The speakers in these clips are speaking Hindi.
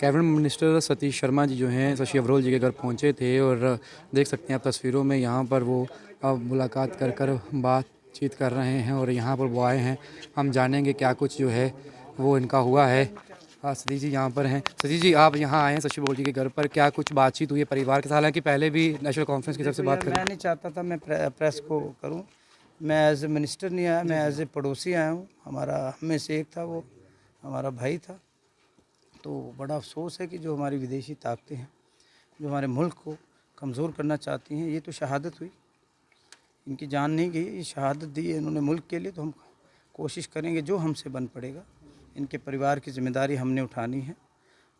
कैबिनेट मिनिस्टर सतीश शर्मा जी जो हैं शशि अरोल जी के घर पहुंचे थे और देख सकते हैं आप तस्वीरों में यहाँ पर वो अब मुलाकात कर कर बातचीत कर रहे हैं और यहाँ पर वो आए हैं। हम जानेंगे क्या कुछ जो है वो इनका हुआ है। सतीश जी यहाँ पर हैं। सतीश जी आप यहाँ आए हैं शशि अरोल जी के घर पर, क्या कुछ बातचीत हुई है परिवार के साथ? हालांकि पहले भी नेशनल कॉन्फ्रेंस की तरफ से देखो बात यार, करें। मैं नहीं चाहता था मैं प्रेस को करूं। मैं एज ए मिनिस्टर नहीं आया, मैं एज ए पड़ोसी आया हूं। हमारा हम में से एक था, वो हमारा भाई था। तो बड़ा अफसोस है कि जो हमारी विदेशी ताकतें हैं, जो हमारे मुल्क को कमज़ोर करना चाहती हैं, ये तो शहादत हुई, इनकी जान नहीं गई, ये शहादत दी है इन्होंने मुल्क के लिए। तो हम कोशिश करेंगे जो हमसे बन पड़ेगा, इनके परिवार की जिम्मेदारी हमने उठानी है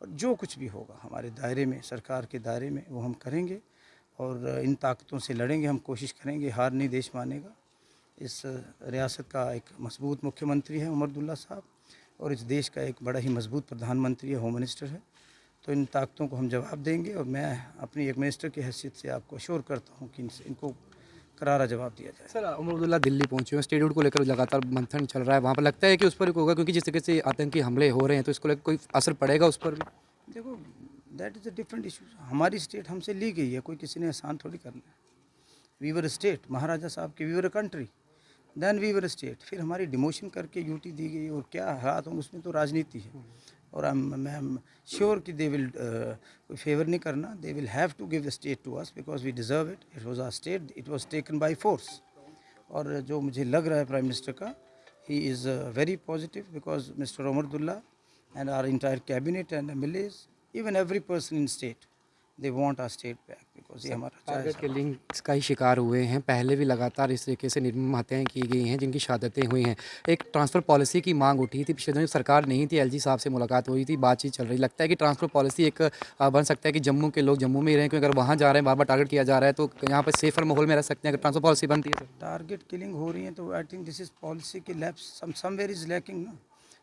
और जो कुछ भी होगा हमारे दायरे में, सरकार के दायरे में, वो हम करेंगे और इन ताकतों से लड़ेंगे। हम कोशिश करेंगे, हार नहीं देश मानेगा। इस रियासत का एक मजबूत मुख्यमंत्री है उमर अब्दुल्ला साहब, और इस देश का एक बड़ा ही मजबूत प्रधानमंत्री है, होम मिनिस्टर है। तो इन ताकतों को हम जवाब देंगे और मैं अपनी एक मिनिस्टर की हैसियत से आपको अश्योर करता हूँ कि इनको करारा जवाब दिया जाए। सर उमर अब्दुल्ला दिल्ली पहुंचे हुए, स्टेटहुड को लेकर लगातार मंथन चल रहा है, वहाँ पर लगता है कि उस पर होगा, क्योंकि जिस तरीके से आतंकी हमले हो रहे हैं तो इसको लेकर कोई असर पड़ेगा उस पर भी? देखो, that is a different issue. हमारी स्टेट हमसे ली गई है, कोई किसी ने एहसान थोड़ी करना है। वी वर स्टेट, महाराजा साहब की, we were a country, then we were state. फिर हमारी डिमोशन करके यूटी दी गई और क्या हालात होंगे उसमें तो राजनीति है। और मैं श्योर कि दे विल कोई फेवर नहीं करना, they will have to give the state to us because we deserve it. It was our state, it was taken by force. और जो मुझे लग रहा है प्राइम मिनिस्टर का, he is very positive because mister Omar Abdullah and our entire cabinet and MLAs, even every person in state, they want our state back because ये हमारा टारगेट choice है। किलिंग्स का ही शिकार हुए हैं, पहले भी लगातार इस तरीके से निर्मम हत्याएं की गई हैं जिनकी शहादतें हुई हैं। एक ट्रांसफ़र पॉलिसी की मांग उठी थी पिछले दिनों, सरकार नहीं थी, एलजी साहब से मुलाकात हुई थी, बातचीत चल रही। लगता है कि ट्रांसफ़र पॉलिसी एक बन सकता है कि जम्मू के लोग जम्मू में ही रहें, क्योंकि अगर वहाँ जा रहे हैं, बार बार टारगेट किया जा रहा है, तो यहाँ पर सेफर माहौल में रह सकते हैं अगर ट्रांसफ़र पॉलिसी बनती है। टारगेट किलिंग हो रही है तो I think this is policy की लैप्स समवेयर इज़ लैकिंग ना।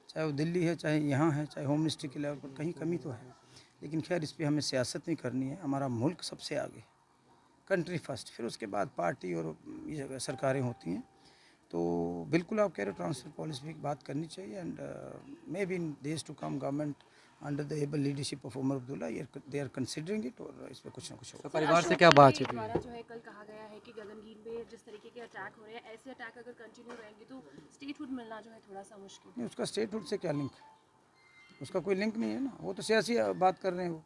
चाहे वो दिल्ली है, चाहे यहाँ है, चाहे होम मिनिस्ट्री के लेवल पर, कहीं कमी तो है। लेकिन खैर, इस पर हमें सियासत नहीं करनी है। हमारा मुल्क सबसे आगे, कंट्री फर्स्ट, फिर उसके बाद पार्टी और ये जगह सरकारें होती हैं। तो बिल्कुल आप कह रहे हो, ट्रांसफर पॉलिसी की बात करनी चाहिए। And maybe in days to come government under the able leadership of Omar Abdullah they are considering it, और इस पर कुछ ना कुछ होगा। परिवार से क्या बातचीत हुई? द्वारा जो है कल कहा गया है कि गगनगीन में जिस तरीके के अटैक हो रहे हैं, ऐसे अटैक अगर कंटिन्यू रहेंगे तो स्टेटहुड मिलना जो है थोड़ा सा मुश्किल नहीं, उसका स्टेटहुड से क्या लिंक है? उसका कोई लिंक नहीं है ना, वो तो सियासी बात कर रहे हैं। वो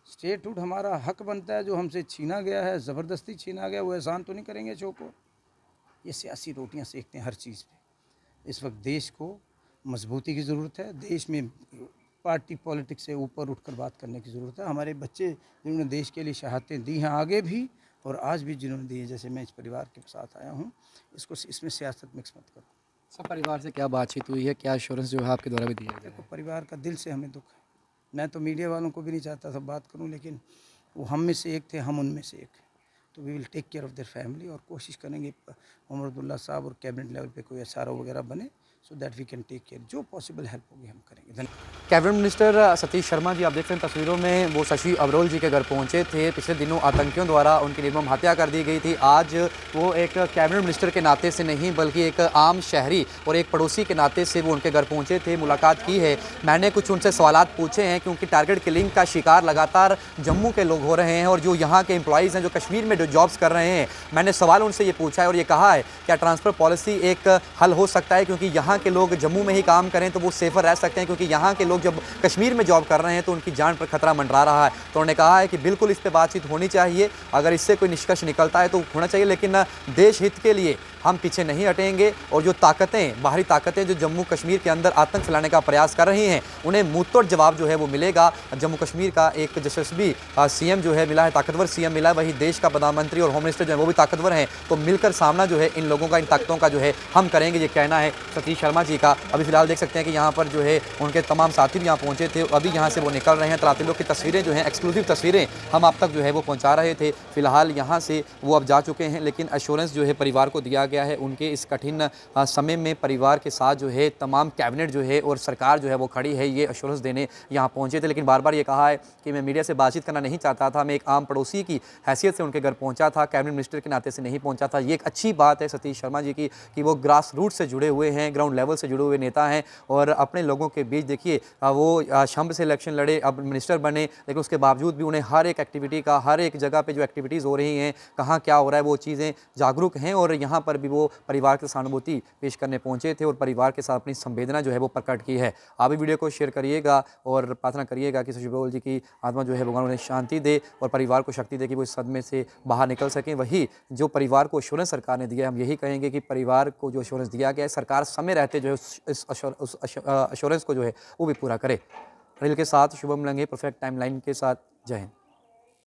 स्टेटहुड हमारा हक बनता है, जो हमसे छीना गया है, ज़बरदस्ती छीना गया, वो एहसान तो नहीं करेंगे चो को। ये सियासी रोटियां सेकते हैं हर चीज़ पे। इस वक्त देश को मजबूती की ज़रूरत है। देश में पार्टी पॉलिटिक्स से ऊपर उठकर बात करने की ज़रूरत है। हमारे बच्चे जिन्होंने देश के लिए शहादतें दी हैं आगे भी, और आज भी जिन्होंने दी है, जैसे मैं इस परिवार के साथ आया हूँ, इसमें सियासत मिक्स मत करो। सब परिवार से क्या बातचीत हुई है, क्या एश्योरेंस जो है आपके द्वारा भी दिया गया है? देखो, परिवार का दिल से हमें दुख है। मैं तो मीडिया वालों को भी नहीं चाहता था बात करूं, लेकिन वो हम में से एक थे, हम उनमें से एक हैं। तो we will take care of their family, और कोशिश करेंगे उमर अब्दुल्ला साहब और कैबिनेट लेवल पे कोई एसआरओ वगैरह बने, so that we can take care. जो पॉसिबल हेल्प होगी हम करेंगे। धन्यवाद। कैबिनेट मिनिस्टर सतीश शर्मा जी, आप देख रहे हैं तस्वीरों में, वो शशि अरोल जी के घर पहुंचे थे। पिछले दिनों आतंकियों द्वारा उनकी निर्मम हत्या कर दी गई थी। आज वो एक कैबिनेट मिनिस्टर के नाते से नहीं, बल्कि एक आम शहरी और एक पड़ोसी के नाते से वो उनके घर पहुंचे थे, मुलाकात की है। मैंने कुछ उनसे सवालात पूछे हैं, क्योंकि टारगेट किलिंग का शिकार लगातार जम्मू के लोग हो रहे हैं और जो यहाँ के एम्प्लॉयज़ हैं, जो कश्मीर में जो जॉब्स कर रहे हैं। मैंने सवाल उनसे ये पूछा है और ये कहा है, क्या ट्रांसफ़र पॉलिसी एक हल हो सकता है, क्योंकि यहाँ के लोग जम्मू में ही काम करें तो वो सेफ़र रह सकते हैं, क्योंकि यहाँ के लोग जब कश्मीर में जॉब कर रहे हैं तो उनकी जान पर खतरा मंडरा रहा है। तो उन्होंने कहा है कि बिल्कुल इस पे बातचीत होनी चाहिए, अगर इससे कोई निष्कर्ष निकलता है तो होना चाहिए, लेकिन देश हित के लिए हम पीछे नहीं हटेंगे। और जो ताकतें, बाहरी ताकतें जो जम्मू कश्मीर के अंदर आतंक फैलाने का प्रयास कर रही हैं, उन्हें मुंहतोड़ जवाब जो है वो मिलेगा। जम्मू कश्मीर का एक यशस्वी सीएम जो है मिला है, ताकतवर सीएम मिला है, वही देश का प्रधानमंत्री और होम मिनिस्टर जो है वो भी ताकतवर हैं। तो मिलकर सामना जो है इन लोगों का, इन ताकतों का जो है हम करेंगे, ये कहना है सतीश शर्मा जी का। अभी फिलहाल देख सकते हैं कि यहाँ पर जो है उनके तमाम साथी भी यहाँ पहुँचे थे, अभी यहाँ से वो निकल रहे हैं। तरातुल्यों की तस्वीरें जो हैं, एक्सक्लूसिव तस्वीरें हम आप तक जो है वो पहुँचा रहे थे। फिलहाल यहाँ से वो अब जा चुके हैं, लेकिन एश्योरेंस जो है परिवार को दिया गया है। उनके इस कठिन समय में परिवार के साथ जो है तमाम कैबिनेट जो है और सरकार जो है वो खड़ी है, ये एश्योरेंस देने यहाँ पहुँचे थे। लेकिन बार बार ये कहा है कि मैं मीडिया से बातचीत करना नहीं चाहता था, मैं एक आम पड़ोसी की हैसियत से उनके घर पहुँचा था, कैबिनेट मिनिस्टर के नाते से नहीं पहुँचा था। ये एक अच्छी बात है सतीश शर्मा जी की कि वो ग्रास रूट से जुड़े हुए हैं, ग्राउंड ग्राउंड लेवल से जुड़े हुए नेता हैं और अपने लोगों के बीच देखिए वो शंभ से इलेक्शन लड़े, अब मिनिस्टर बने, लेकिन उसके बावजूद भी उन्हें हर एक एक्टिविटी का, हर एक जगह पे जो एक्टिविटीज़ हो रही हैं, कहाँ क्या हो रहा है, वो चीज़ें जागरूक हैं और यहाँ पर भी वो परिवार के सहानुभूति पेश करने पहुँचे थे और परिवार के साथ अपनी संवेदना जो है वो प्रकट की है। आप भी वीडियो को शेयर करिएगा और प्रार्थना करिएगा कि शशि अब्रोल जी की आत्मा जो है भगवान उन्हें शांति दे और परिवार को शक्ति दे कि वो इस सदमे से बाहर निकल सकें। वही जो परिवार को एश्योरेंस सरकार ने दिया है, हम यही कहेंगे कि परिवार को जो एश्योरेंस दिया गया है, सरकार समय रहते जो है उस एश्योरेंस को जो है वो भी पूरा करे। अनिल के साथ शुभम लंगे, परफेक्ट टाइमलाइन के साथ। जय हिंद।